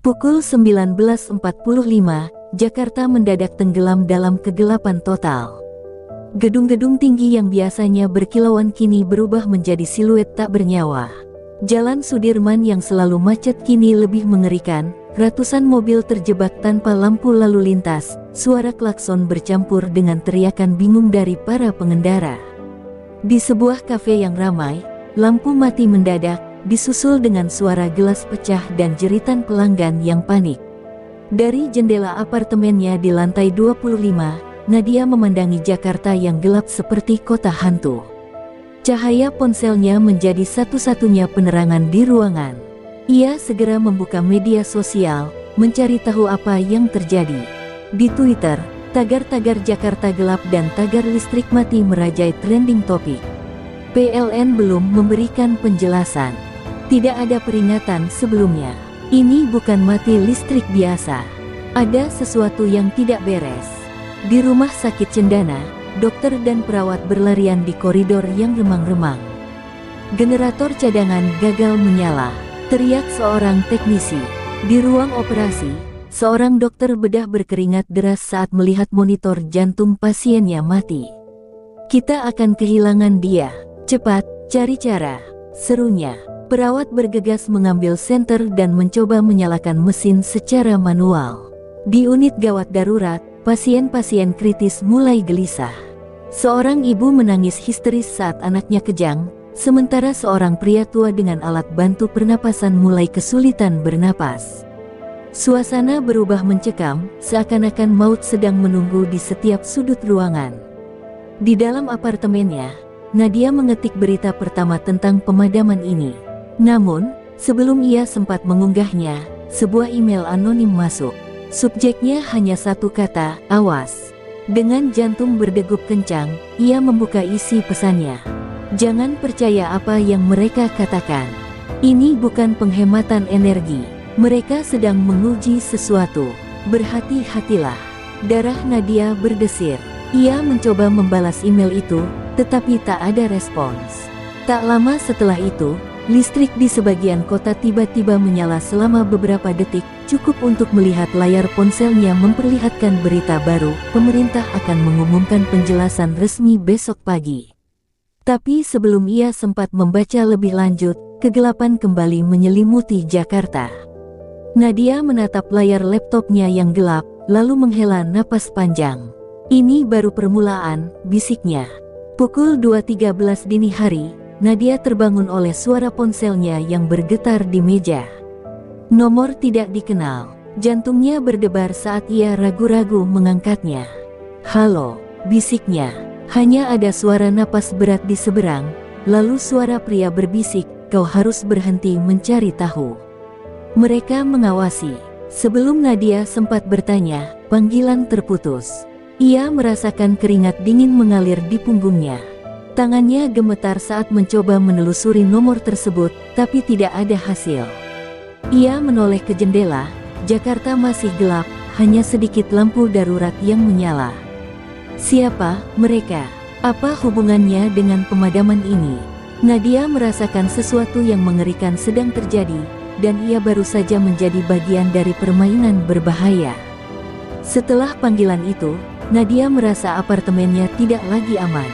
Pukul 19.45, Jakarta mendadak tenggelam dalam kegelapan total. Gedung-gedung tinggi yang biasanya berkilauan kini berubah menjadi siluet tak bernyawa. Jalan Sudirman yang selalu macet kini lebih mengerikan, ratusan mobil terjebak tanpa lampu lalu lintas, suara klakson bercampur dengan teriakan bingung dari para pengendara. Di sebuah kafe yang ramai, lampu mati mendadak, disusul dengan suara gelas pecah dan jeritan pelanggan yang panik. Dari jendela apartemennya di lantai 25, Nadia memandangi Jakarta yang gelap seperti kota hantu. Cahaya ponselnya menjadi satu-satunya penerangan di ruangan. Ia segera membuka media sosial, mencari tahu apa yang terjadi. Di Twitter, tagar-tagar Jakarta gelap dan tagar listrik mati merajai trending topik. PLN belum memberikan penjelasan. Tidak ada peringatan sebelumnya. Ini bukan mati listrik biasa. Ada sesuatu yang tidak beres. Di rumah sakit Cendana, dokter dan perawat berlarian di koridor yang remang-remang. Generator cadangan gagal menyala, teriak seorang teknisi. Di ruang operasi, seorang dokter bedah berkeringat deras saat melihat monitor jantung pasiennya mati. "Kita akan kehilangan dia. Cepat, cari cara," serunya. Perawat bergegas mengambil senter dan mencoba menyalakan mesin secara manual. Di unit gawat darurat, pasien-pasien kritis mulai gelisah. Seorang ibu menangis histeris saat anaknya kejang, sementara seorang pria tua dengan alat bantu pernapasan mulai kesulitan bernapas. Suasana berubah mencekam, seakan-akan maut sedang menunggu di setiap sudut ruangan. Di dalam apartemennya, Nadia mengetik berita pertama tentang pemadaman ini. Namun, sebelum ia sempat mengunggahnya, sebuah email anonim masuk. Subjeknya hanya satu kata, "Awas." Dengan jantung berdegup kencang, ia membuka isi pesannya. "Jangan percaya apa yang mereka katakan. Ini bukan penghematan energi. Mereka sedang menguji sesuatu. Berhati-hatilah." Darah Nadia berdesir. Ia mencoba membalas email itu, tetapi tak ada respons. Tak lama setelah itu, listrik di sebagian kota tiba-tiba menyala selama beberapa detik, cukup untuk melihat layar ponselnya memperlihatkan berita baru, pemerintah akan mengumumkan penjelasan resmi besok pagi. Tapi sebelum ia sempat membaca lebih lanjut, kegelapan kembali menyelimuti Jakarta. Nadia menatap layar laptopnya yang gelap, lalu menghela napas panjang. "Ini baru permulaan," bisiknya. Pukul 2.13 dini hari, Nadia terbangun oleh suara ponselnya yang bergetar di meja. Nomor tidak dikenal. Jantungnya berdebar saat ia ragu-ragu mengangkatnya. "Halo," bisiknya. Hanya ada suara napas berat di seberang, lalu suara pria berbisik, "Kau harus berhenti mencari tahu." Mereka mengawasi. Sebelum Nadia sempat bertanya, panggilan terputus. Ia merasakan keringat dingin mengalir di punggungnya. Tangannya gemetar saat mencoba menelusuri nomor tersebut, tapi tidak ada hasil. Ia menoleh ke jendela. Jakarta masih gelap, hanya sedikit lampu darurat yang menyala. Siapa mereka? Apa hubungannya dengan pemadaman ini? Nadia merasakan sesuatu yang mengerikan sedang terjadi, dan ia baru saja menjadi bagian dari permainan berbahaya. Setelah panggilan itu, Nadia merasa apartemennya tidak lagi aman.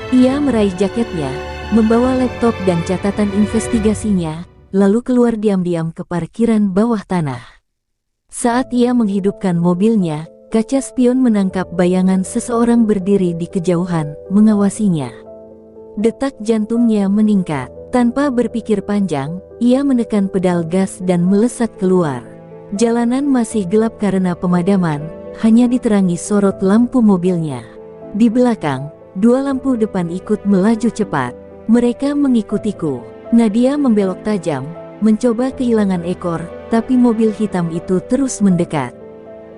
Ia meraih jaketnya, membawa laptop dan catatan investigasinya, lalu keluar diam-diam ke parkiran bawah tanah. Saat ia menghidupkan mobilnya, kaca spion menangkap bayangan seseorang berdiri di kejauhan, mengawasinya. Detak jantungnya meningkat. Tanpa berpikir panjang, ia menekan pedal gas dan melesat keluar. Jalanan masih gelap karena pemadaman, hanya diterangi sorot lampu mobilnya. Di belakang, dua lampu depan ikut melaju cepat. Mereka mengikutiku. Nadia membelok tajam, mencoba kehilangan ekor, tapi mobil hitam itu terus mendekat.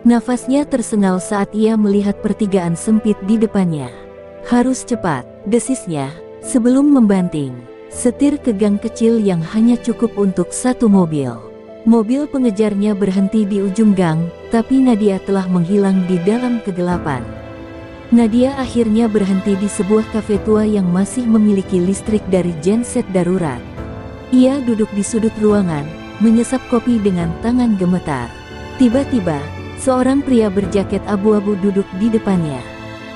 Nafasnya tersengal saat ia melihat pertigaan sempit di depannya. "Harus cepat," desisnya, sebelum membanting setir ke gang kecil yang hanya cukup untuk satu mobil. Mobil pengejarnya berhenti di ujung gang, tapi Nadia telah menghilang di dalam kegelapan. Nadia akhirnya berhenti di sebuah kafe tua yang masih memiliki listrik dari genset darurat. Ia duduk di sudut ruangan, menyesap kopi dengan tangan gemetar. Tiba-tiba, seorang pria berjaket abu-abu duduk di depannya.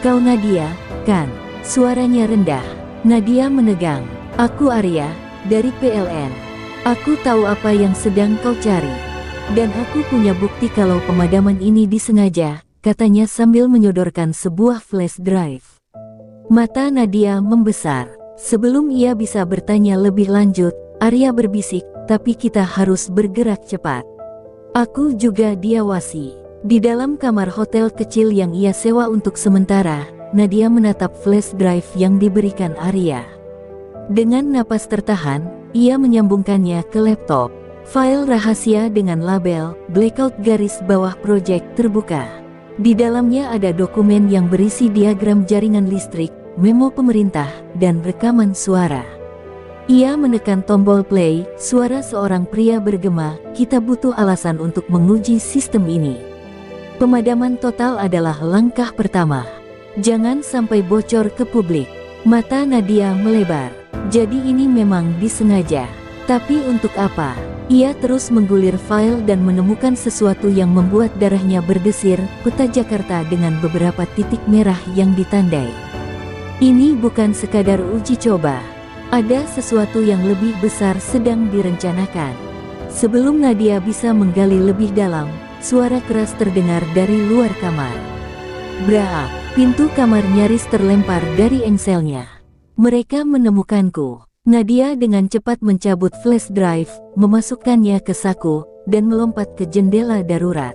"Kau Nadia, kan?" Suaranya rendah. Nadia menegang. "Aku Arya, dari PLN. Aku tahu apa yang sedang kau cari. Dan aku punya bukti kalau pemadaman ini disengaja," katanya sambil menyodorkan sebuah flash drive. Mata Nadia membesar. Sebelum ia bisa bertanya lebih lanjut, Arya berbisik, "Tapi kita harus bergerak cepat. Aku juga diawasi." Di dalam kamar hotel kecil yang ia sewa untuk sementara, Nadia menatap flash drive yang diberikan Arya. Dengan napas tertahan, ia menyambungkannya ke laptop. File rahasia dengan label "Blackout garis bawah project" terbuka. Di dalamnya ada dokumen yang berisi diagram jaringan listrik, memo pemerintah, dan rekaman suara. Ia menekan tombol play, suara seorang pria bergema, "Kita butuh alasan untuk menguji sistem ini. Pemadaman total adalah langkah pertama. Jangan sampai bocor ke publik." Mata Nadia melebar. Jadi ini memang disengaja. Tapi untuk apa? Ia terus menggulir file dan menemukan sesuatu yang membuat darahnya berdesir, peta Jakarta dengan beberapa titik merah yang ditandai. Ini bukan sekadar uji coba. Ada sesuatu yang lebih besar sedang direncanakan. Sebelum Nadia bisa menggali lebih dalam, suara keras terdengar dari luar kamar. Brak! Pintu kamar nyaris terlempar dari engselnya. "Mereka menemukanku." Nadia dengan cepat mencabut flash drive, memasukkannya ke saku, dan melompat ke jendela darurat.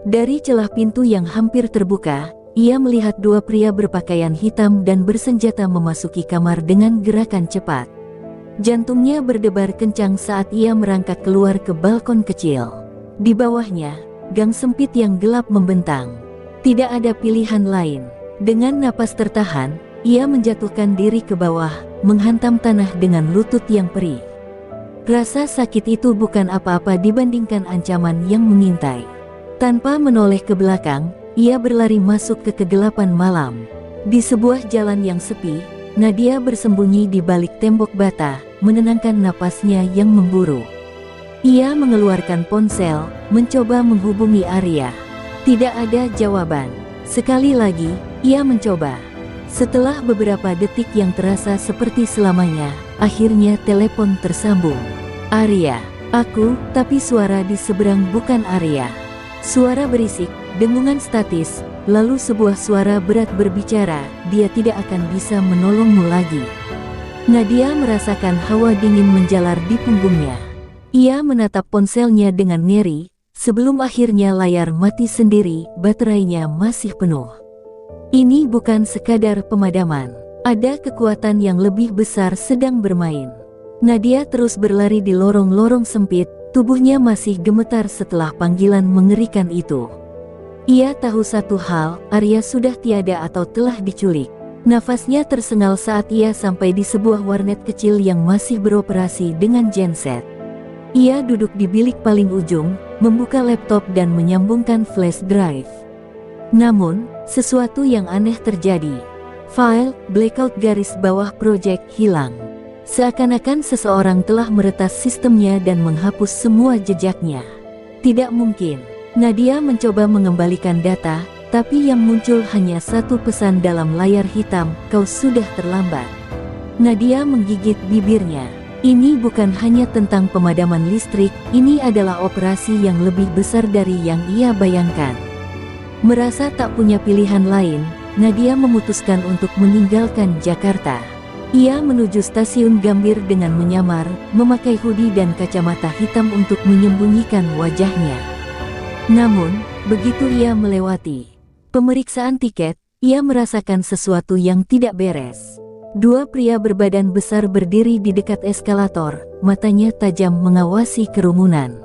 Dari celah pintu yang hampir terbuka, ia melihat dua pria berpakaian hitam dan bersenjata memasuki kamar dengan gerakan cepat. Jantungnya berdebar kencang saat ia merangkak keluar ke balkon kecil. Di bawahnya, gang sempit yang gelap membentang. Tidak ada pilihan lain. Dengan napas tertahan, ia menjatuhkan diri ke bawah, menghantam tanah dengan lutut yang perih. Rasa sakit itu bukan apa-apa dibandingkan ancaman yang mengintai. Tanpa menoleh ke belakang, ia berlari masuk ke kegelapan malam. Di sebuah jalan yang sepi, Nadia bersembunyi di balik tembok bata, menenangkan napasnya yang memburu. Ia mengeluarkan ponsel, mencoba menghubungi Arya. Tidak ada jawaban. Sekali lagi, ia mencoba. Setelah beberapa detik yang terasa seperti selamanya, akhirnya telepon tersambung. "Arya, aku," tapi suara di seberang bukan Arya. Suara berisik, dengungan statis, lalu sebuah suara berat berbicara, "Dia tidak akan bisa menolongmu lagi." Nadia merasakan hawa dingin menjalar di punggungnya. Ia menatap ponselnya dengan ngeri, sebelum akhirnya layar mati sendiri, baterainya masih penuh. Ini bukan sekadar pemadaman. Ada kekuatan yang lebih besar sedang bermain. Nadia terus berlari di lorong-lorong sempit, tubuhnya masih gemetar setelah panggilan mengerikan itu. Ia tahu satu hal, Arya sudah tiada atau telah diculik. Nafasnya tersengal saat ia sampai di sebuah warnet kecil yang masih beroperasi dengan genset. Ia duduk di bilik paling ujung, membuka laptop dan menyambungkan flash drive. Namun, sesuatu yang aneh terjadi. File "Blackout garis bawah project" hilang. Seakan-akan seseorang telah meretas sistemnya dan menghapus semua jejaknya. Tidak mungkin. Nadia mencoba mengembalikan data, tapi yang muncul hanya satu pesan dalam layar hitam, "Kau sudah terlambat." Nadia menggigit bibirnya. Ini bukan hanya tentang pemadaman listrik, ini adalah operasi yang lebih besar dari yang ia bayangkan. Merasa tak punya pilihan lain, Nadia memutuskan untuk meninggalkan Jakarta. Ia menuju stasiun Gambir dengan menyamar, memakai hoodie dan kacamata hitam untuk menyembunyikan wajahnya. Namun, begitu ia melewati pemeriksaan tiket, ia merasakan sesuatu yang tidak beres. Dua pria berbadan besar berdiri di dekat eskalator, matanya tajam mengawasi kerumunan.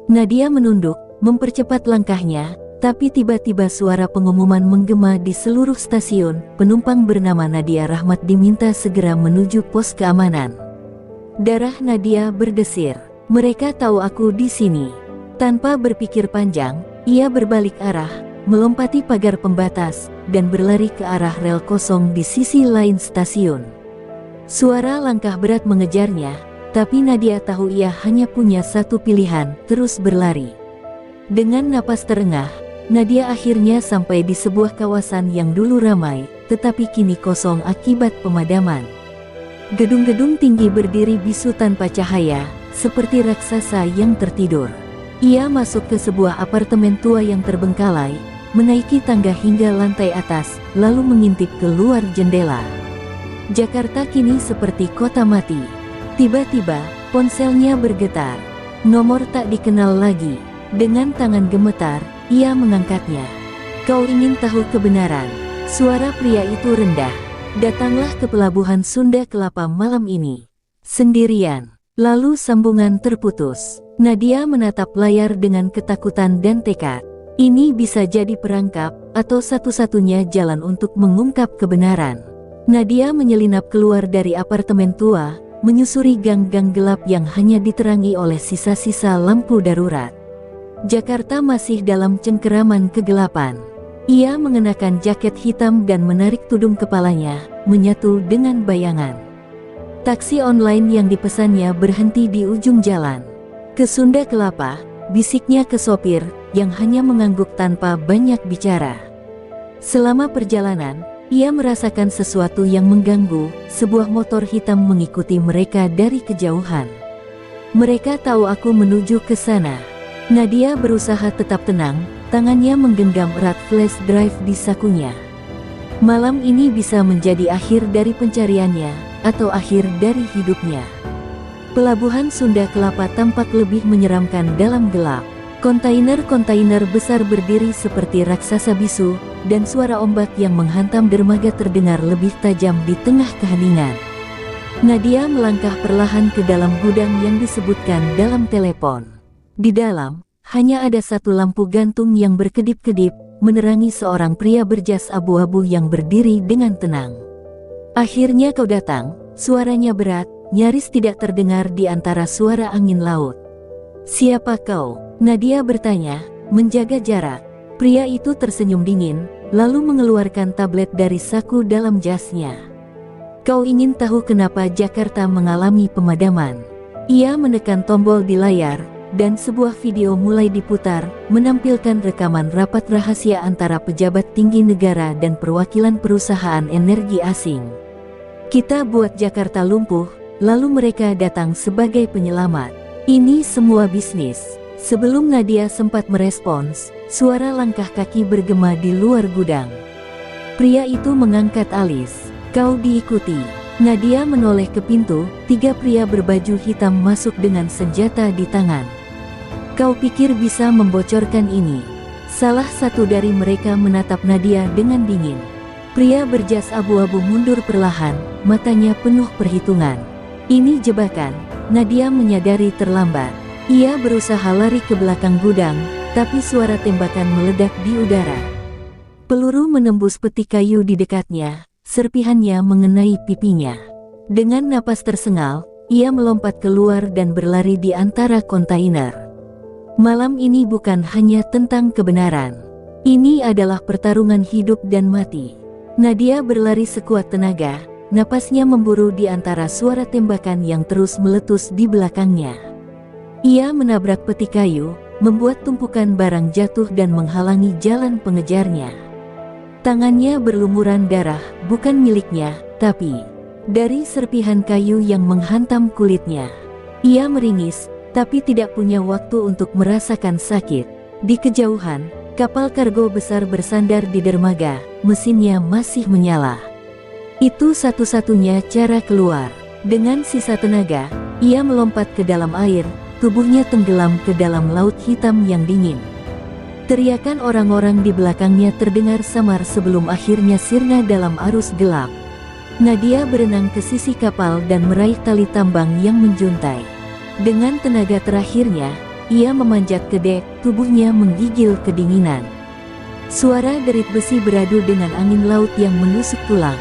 Nadia menunduk, mempercepat langkahnya, tapi tiba-tiba suara pengumuman menggema di seluruh stasiun. Penumpang bernama Nadia Rahmat diminta segera menuju pos keamanan. Darah Nadia berdesir. "Mereka tahu aku di sini." Tanpa berpikir panjang, ia berbalik arah, melompati pagar pembatas, dan berlari ke arah rel kosong di sisi lain stasiun. Suara langkah berat mengejarnya, Tapi Nadia tahu ia hanya punya satu pilihan, terus berlari. Dengan napas terengah, Nadia akhirnya sampai di sebuah kawasan yang dulu ramai, tetapi kini kosong akibat pemadaman. Gedung-gedung tinggi berdiri bisu tanpa cahaya, seperti raksasa yang tertidur. Ia masuk ke sebuah apartemen tua yang terbengkalai, menaiki tangga hingga lantai atas, lalu mengintip keluar jendela. Jakarta kini seperti kota mati. Tiba-tiba, ponselnya bergetar. Nomor tak dikenal lagi. Dengan tangan gemetar, ia mengangkatnya. "Kau ingin tahu kebenaran?" Suara pria itu rendah. "Datanglah ke pelabuhan Sunda Kelapa malam ini." Sendirian. Lalu sambungan terputus. Nadia menatap layar dengan ketakutan dan tekad. Ini bisa jadi perangkap, atau satu-satunya jalan untuk mengungkap kebenaran. Nadia menyelinap keluar dari apartemen tua, menyusuri gang-gang gelap yang hanya diterangi oleh sisa-sisa lampu darurat. Jakarta masih dalam cengkeraman kegelapan. Ia mengenakan jaket hitam dan menarik tudung kepalanya, menyatu dengan bayangan. Taksi online yang dipesannya berhenti di ujung jalan. "Ke Sunda Kelapa," bisiknya ke sopir, yang hanya mengangguk tanpa banyak bicara. Selama perjalanan, ia merasakan sesuatu yang mengganggu. Sebuah motor hitam mengikuti mereka dari kejauhan. "Mereka tahu aku menuju ke sana." Nadia berusaha tetap tenang, tangannya menggenggam erat flash drive di sakunya. Malam ini bisa menjadi akhir dari pencariannya, atau akhir dari hidupnya. Pelabuhan Sunda Kelapa tampak lebih menyeramkan dalam gelap. Kontainer-kontainer besar berdiri seperti raksasa bisu, dan suara ombak yang menghantam dermaga terdengar lebih tajam di tengah keheningan. Nadia melangkah perlahan ke dalam gudang yang disebutkan dalam telepon. Di dalam, hanya ada satu lampu gantung yang berkedip-kedip, menerangi seorang pria berjas abu-abu yang berdiri dengan tenang. "Akhirnya kau datang," suaranya berat, nyaris tidak terdengar di antara suara angin laut. "Siapa kau?" Nadia bertanya, menjaga jarak. Pria itu tersenyum dingin, lalu mengeluarkan tablet dari saku dalam jasnya. "Kau ingin tahu kenapa Jakarta mengalami pemadaman?" Ia menekan tombol di layar, dan sebuah video mulai diputar, menampilkan rekaman rapat rahasia antara pejabat tinggi negara dan perwakilan perusahaan energi asing. "Kita buat Jakarta lumpuh, lalu mereka datang sebagai penyelamat. Ini semua bisnis." Sebelum Nadia sempat merespons, suara langkah kaki bergema di luar gudang. Pria itu mengangkat alis. "Kau diikuti." Nadia menoleh ke pintu, 3 pria berbaju hitam masuk dengan senjata di tangan. "Kau pikir bisa membocorkan ini?" Salah satu dari mereka menatap Nadia dengan dingin. Pria berjas abu-abu mundur perlahan, matanya penuh perhitungan. "Ini jebakan." Nadia menyadari terlambat. Ia berusaha lari ke belakang gudang, tapi suara tembakan meledak di udara. Peluru menembus peti kayu di dekatnya, serpihannya mengenai pipinya. Dengan napas tersengal, ia melompat keluar dan berlari di antara kontainer. Malam ini bukan hanya tentang kebenaran. Ini adalah pertarungan hidup dan mati. Nadia berlari sekuat tenaga, napasnya memburu di antara suara tembakan yang terus meletus di belakangnya. Ia menabrak peti kayu, membuat tumpukan barang jatuh dan menghalangi jalan pengejarnya. Tangannya berlumuran darah, bukan miliknya, tapi dari serpihan kayu yang menghantam kulitnya. Ia meringis, tapi tidak punya waktu untuk merasakan sakit. Di kejauhan, kapal kargo besar bersandar di dermaga, mesinnya masih menyala. Itu satu-satunya cara keluar. Dengan sisa tenaga, ia melompat ke dalam air, tubuhnya tenggelam ke dalam laut hitam yang dingin. Teriakan orang-orang di belakangnya terdengar samar sebelum akhirnya sirna dalam arus gelap. Nadia berenang ke sisi kapal dan meraih tali tambang yang menjuntai. Dengan tenaga terakhirnya, ia memanjat ke dek, tubuhnya menggigil kedinginan. Suara derit besi beradu dengan angin laut yang menusuk tulang.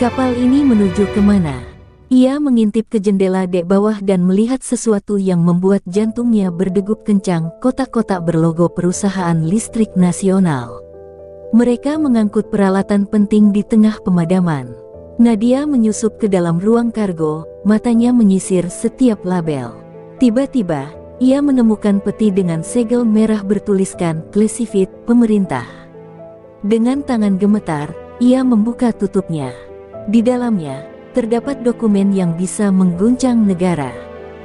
Kapal ini menuju kemana? Ia mengintip ke jendela dek bawah dan melihat sesuatu yang membuat jantungnya berdegup kencang, kotak-kotak berlogo perusahaan listrik nasional. Mereka mengangkut peralatan penting di tengah pemadaman. Nadia menyusup ke dalam ruang kargo, matanya menyisir setiap label. Tiba-tiba, ia menemukan peti dengan segel merah bertuliskan "Classified Pemerintah". Dengan tangan gemetar, ia membuka tutupnya. Di dalamnya, terdapat dokumen yang bisa mengguncang negara.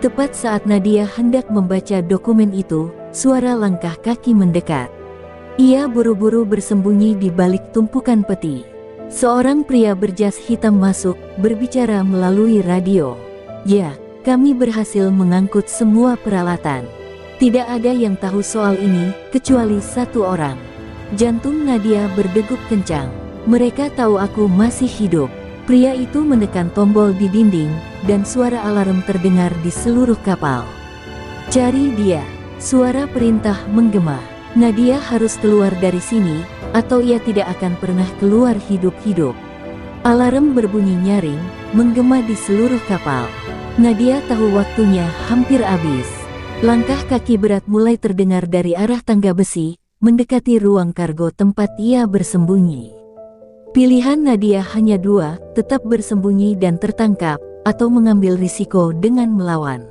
Tepat saat Nadia hendak membaca dokumen itu, suara langkah kaki mendekat. Ia buru-buru bersembunyi di balik tumpukan peti. Seorang pria berjas hitam masuk, berbicara melalui radio. "Ya, kami berhasil mengangkut semua peralatan. Tidak ada yang tahu soal ini, kecuali satu orang." Jantung Nadia berdegup kencang. "Mereka tahu aku masih hidup." Pria itu menekan tombol di dinding, dan suara alarm terdengar di seluruh kapal. "Cari dia!" Suara perintah menggema. Nadia harus keluar dari sini, atau ia tidak akan pernah keluar hidup-hidup. Alarm berbunyi nyaring, menggema di seluruh kapal. Nadia tahu waktunya hampir habis. Langkah kaki berat mulai terdengar dari arah tangga besi, mendekati ruang kargo tempat ia bersembunyi. Pilihan Nadia hanya dua, tetap bersembunyi dan tertangkap, atau mengambil risiko dengan melawan.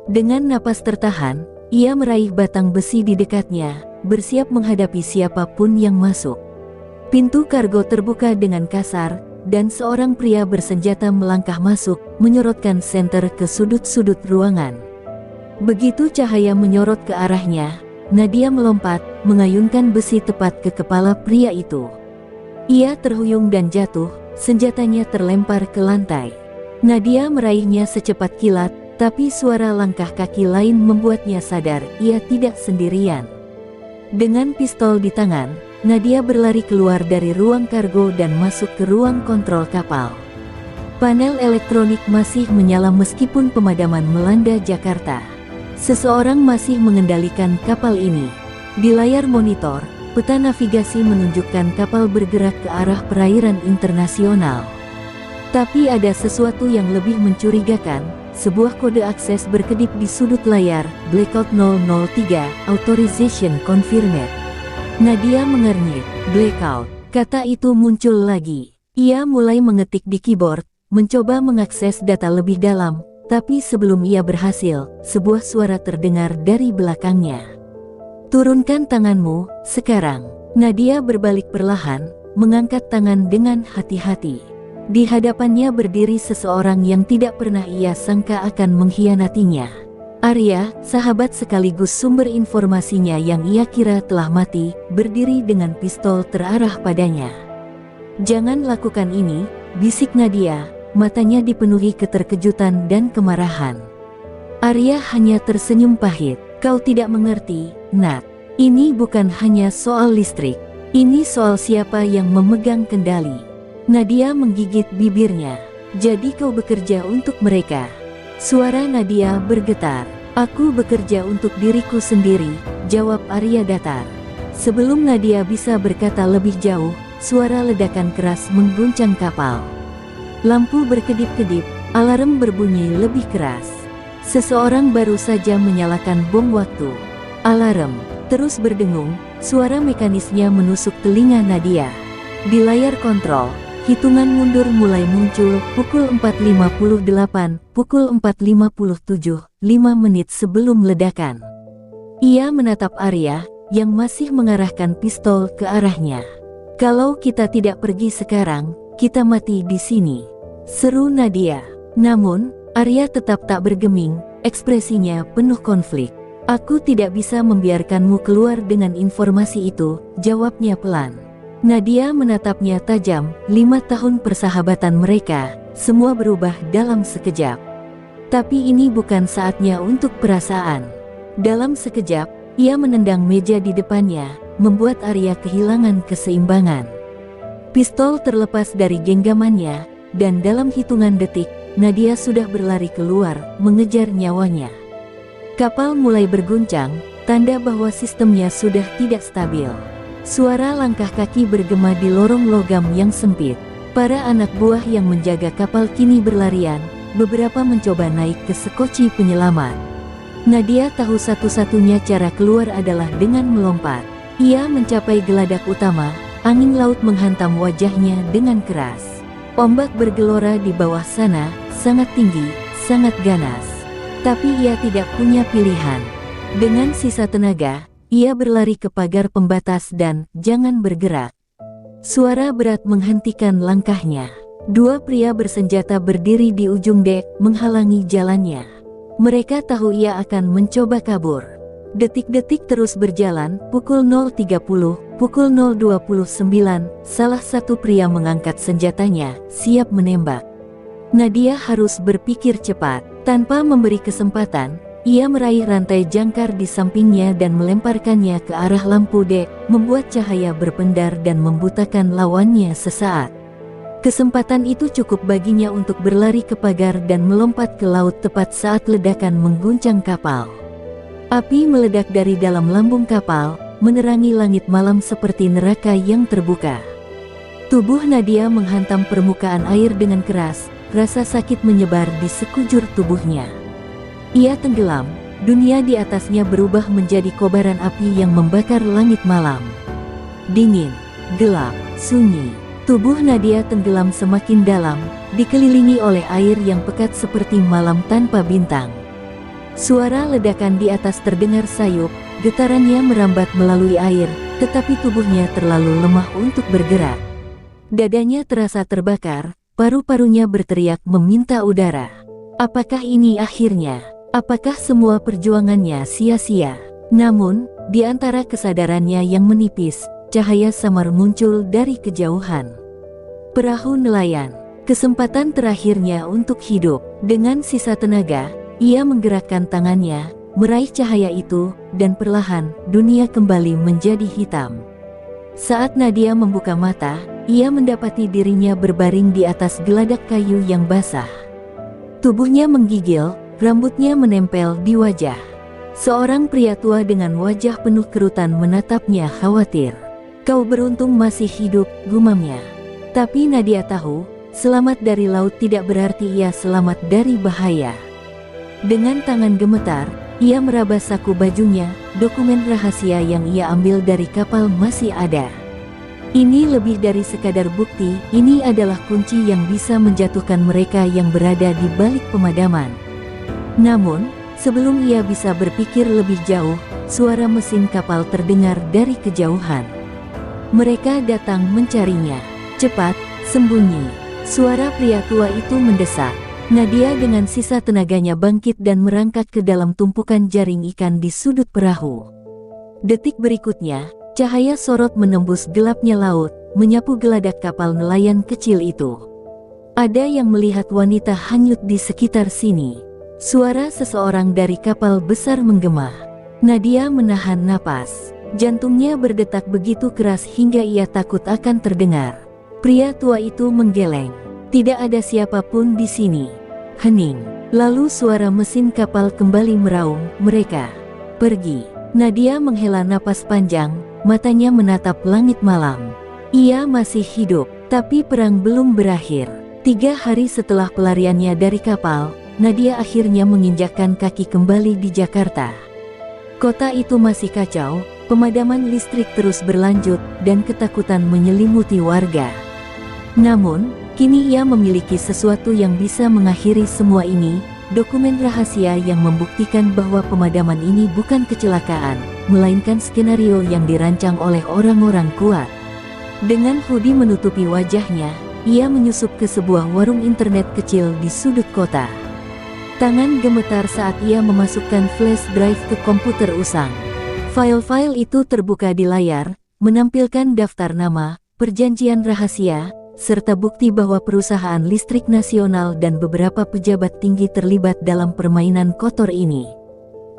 Dengan napas tertahan, ia meraih batang besi di dekatnya, bersiap menghadapi siapapun yang masuk. Pintu kargo terbuka dengan kasar, dan seorang pria bersenjata melangkah masuk, menyorotkan senter ke sudut-sudut ruangan. Begitu cahaya menyorot ke arahnya, Nadia melompat, mengayunkan besi tepat ke kepala pria itu. Ia terhuyung dan jatuh, senjatanya terlempar ke lantai. Nadia meraihnya secepat kilat, tapi suara langkah kaki lain membuatnya sadar ia tidak sendirian. Dengan pistol di tangan, Nadia berlari keluar dari ruang kargo dan masuk ke ruang kontrol kapal. Panel elektronik masih menyala meskipun pemadaman melanda Jakarta. Seseorang masih mengendalikan kapal ini. Di layar monitor, peta navigasi menunjukkan kapal bergerak ke arah perairan internasional. Tapi ada sesuatu yang lebih mencurigakan, sebuah kode akses berkedip di sudut layar, Blackout 003, Authorization Confirmed. Nadia mengernyit, "Blackout." Kata itu muncul lagi. Ia mulai mengetik di keyboard, mencoba mengakses data lebih dalam, tapi sebelum ia berhasil, sebuah suara terdengar dari belakangnya. "Turunkan tanganmu, sekarang." Nadia berbalik perlahan, mengangkat tangan dengan hati-hati. Di hadapannya berdiri seseorang yang tidak pernah ia sangka akan mengkhianatinya. Arya, sahabat sekaligus sumber informasinya yang ia kira telah mati, berdiri dengan pistol terarah padanya. "Jangan lakukan ini," bisik Nadia, matanya dipenuhi keterkejutan dan kemarahan. Arya hanya tersenyum pahit. "Kau tidak mengerti, Nat. Ini bukan hanya soal listrik. Ini soal siapa yang memegang kendali." Nadia menggigit bibirnya. "Jadi kau bekerja untuk mereka?" Suara Nadia bergetar. "Aku bekerja untuk diriku sendiri," jawab Arya datar. Sebelum Nadia bisa berkata lebih jauh, suara ledakan keras mengguncang kapal. Lampu berkedip-kedip, alarm berbunyi lebih keras. Seseorang baru saja menyalakan bom waktu. Alarm terus berdengung, suara mekanisnya menusuk telinga Nadia. Di layar kontrol, hitungan mundur mulai muncul, pukul 4.58, pukul 4.57, 5 menit sebelum ledakan. Ia menatap Arya, yang masih mengarahkan pistol ke arahnya. "Kalau kita tidak pergi sekarang, kita mati di sini," seru Nadia. Namun, Arya tetap tak bergeming, ekspresinya penuh konflik. "Aku tidak bisa membiarkanmu keluar dengan informasi itu," jawabnya pelan. Nadia menatapnya tajam. 5 tahun persahabatan mereka, semua berubah dalam sekejap. Tapi ini bukan saatnya untuk perasaan. Dalam sekejap, ia menendang meja di depannya, membuat Arya kehilangan keseimbangan. Pistol terlepas dari genggamannya, dan dalam hitungan detik, Nadia sudah berlari keluar, mengejar nyawanya. Kapal mulai berguncang, tanda bahwa sistemnya sudah tidak stabil. Suara langkah kaki bergema di lorong logam yang sempit. Para anak buah yang menjaga kapal kini berlarian, beberapa mencoba naik ke sekoci penyelamat. Nadia tahu satu-satunya cara keluar adalah dengan melompat. Ia mencapai geladak utama, angin laut menghantam wajahnya dengan keras. Ombak bergelora di bawah sana, sangat tinggi, sangat ganas. Tapi ia tidak punya pilihan. Dengan sisa tenaga, ia berlari ke pagar pembatas dan jangan bergerak. Suara berat menghentikan langkahnya. Dua pria bersenjata berdiri di ujung dek, menghalangi jalannya. Mereka tahu ia akan mencoba kabur. Detik-detik terus berjalan, pukul 0.30, pukul 0.29, salah satu pria mengangkat senjatanya, siap menembak. Nadia harus berpikir cepat. Tanpa memberi kesempatan, ia meraih rantai jangkar di sampingnya dan melemparkannya ke arah lampu dek, membuat cahaya berpendar dan membutakan lawannya sesaat. Kesempatan itu cukup baginya untuk berlari ke pagar dan melompat ke laut tepat saat ledakan mengguncang kapal. Api meledak dari dalam lambung kapal, menerangi langit malam seperti neraka yang terbuka. Tubuh Nadia menghantam permukaan air dengan keras, rasa sakit menyebar di sekujur tubuhnya. Ia tenggelam, dunia di atasnya berubah menjadi kobaran api yang membakar langit malam. Dingin, gelap, sunyi. Tubuh Nadia tenggelam semakin dalam, dikelilingi oleh air yang pekat seperti malam tanpa bintang. Suara ledakan di atas terdengar sayup, getarannya merambat melalui air, tetapi tubuhnya terlalu lemah untuk bergerak. Dadanya terasa terbakar, paru-parunya berteriak meminta udara. Apakah ini akhirnya? Apakah semua perjuangannya sia-sia? Namun, di antara kesadarannya yang menipis, cahaya samar muncul dari kejauhan. Perahu nelayan, kesempatan terakhirnya untuk hidup. Dengan sisa tenaga, ia menggerakkan tangannya, meraih cahaya itu, dan perlahan, dunia kembali menjadi hitam. Saat Nadia membuka mata, ia mendapati dirinya berbaring di atas geladak kayu yang basah. Tubuhnya menggigil, rambutnya menempel di wajah. Seorang pria tua dengan wajah penuh kerutan menatapnya khawatir. "Kau beruntung masih hidup," gumamnya. Tapi Nadia tahu, selamat dari laut tidak berarti ia selamat dari bahaya. Dengan tangan gemetar, ia meraba saku bajunya, dokumen rahasia yang ia ambil dari kapal masih ada. Ini lebih dari sekadar bukti, ini adalah kunci yang bisa menjatuhkan mereka yang berada di balik pemadaman. Namun, sebelum ia bisa berpikir lebih jauh, suara mesin kapal terdengar dari kejauhan. Mereka datang mencarinya. "Cepat, sembunyi!" Suara pria tua itu mendesak. Nadia dengan sisa tenaganya bangkit dan merangkak ke dalam tumpukan jaring ikan di sudut perahu. Detik berikutnya, cahaya sorot menembus gelapnya laut, menyapu geladak kapal nelayan kecil itu. Ada yang melihat wanita hanyut di sekitar sini. Suara seseorang dari kapal besar menggema. Nadia menahan napas. Jantungnya berdetak begitu keras hingga ia takut akan terdengar. Pria tua itu menggeleng. "Tidak ada siapapun di sini." Hening. Lalu suara mesin kapal kembali meraung, "Mereka pergi." Nadia menghela napas panjang, matanya menatap langit malam. Ia masih hidup, tapi perang belum berakhir. 3 hari setelah pelariannya dari kapal, Nadia akhirnya menginjakkan kaki kembali di Jakarta. Kota itu masih kacau, pemadaman listrik terus berlanjut, dan ketakutan menyelimuti warga. Namun, kini ia memiliki sesuatu yang bisa mengakhiri semua ini, dokumen rahasia yang membuktikan bahwa pemadaman ini bukan kecelakaan, melainkan skenario yang dirancang oleh orang-orang kuat. Dengan hoodie menutupi wajahnya, ia menyusup ke sebuah warung internet kecil di sudut kota. Tangan gemetar saat ia memasukkan flash drive ke komputer usang. File-file itu terbuka di layar, menampilkan daftar nama, perjanjian rahasia, serta bukti bahwa perusahaan listrik nasional dan beberapa pejabat tinggi terlibat dalam permainan kotor ini.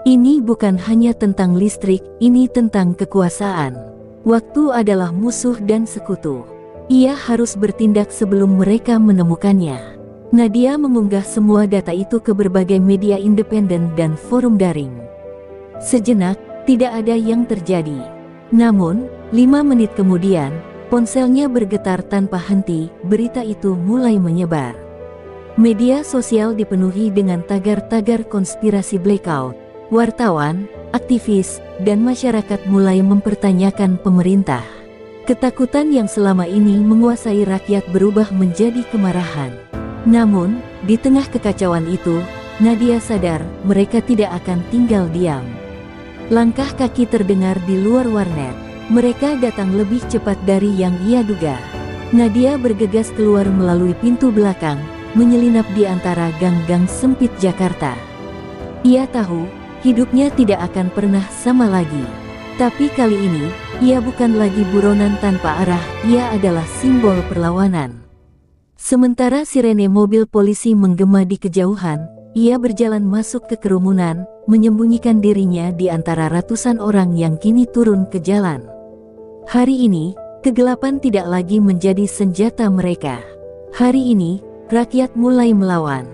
Ini bukan hanya tentang listrik, ini tentang kekuasaan. Waktu adalah musuh dan sekutu. Ia harus bertindak sebelum mereka menemukannya. Nadia mengunggah semua data itu ke berbagai media independen dan forum daring. Sejenak, tidak ada yang terjadi. Namun, 5 menit kemudian, ponselnya bergetar tanpa henti, berita itu mulai menyebar. Media sosial dipenuhi dengan tagar-tagar konspirasi blackout. Wartawan, aktivis, dan masyarakat mulai mempertanyakan pemerintah. Ketakutan yang selama ini menguasai rakyat berubah menjadi kemarahan. Namun, di tengah kekacauan itu, Nadia sadar mereka tidak akan tinggal diam. Langkah kaki terdengar di luar warnet. Mereka datang lebih cepat dari yang ia duga. Nadia bergegas keluar melalui pintu belakang, menyelinap di antara gang-gang sempit Jakarta. Ia tahu, hidupnya tidak akan pernah sama lagi. Tapi kali ini, ia bukan lagi buronan tanpa arah, ia adalah simbol perlawanan. Sementara sirene mobil polisi menggema di kejauhan, ia berjalan masuk ke kerumunan, menyembunyikan dirinya di antara ratusan orang yang kini turun ke jalan. Hari ini, kegelapan tidak lagi menjadi senjata mereka. Hari ini, rakyat mulai melawan.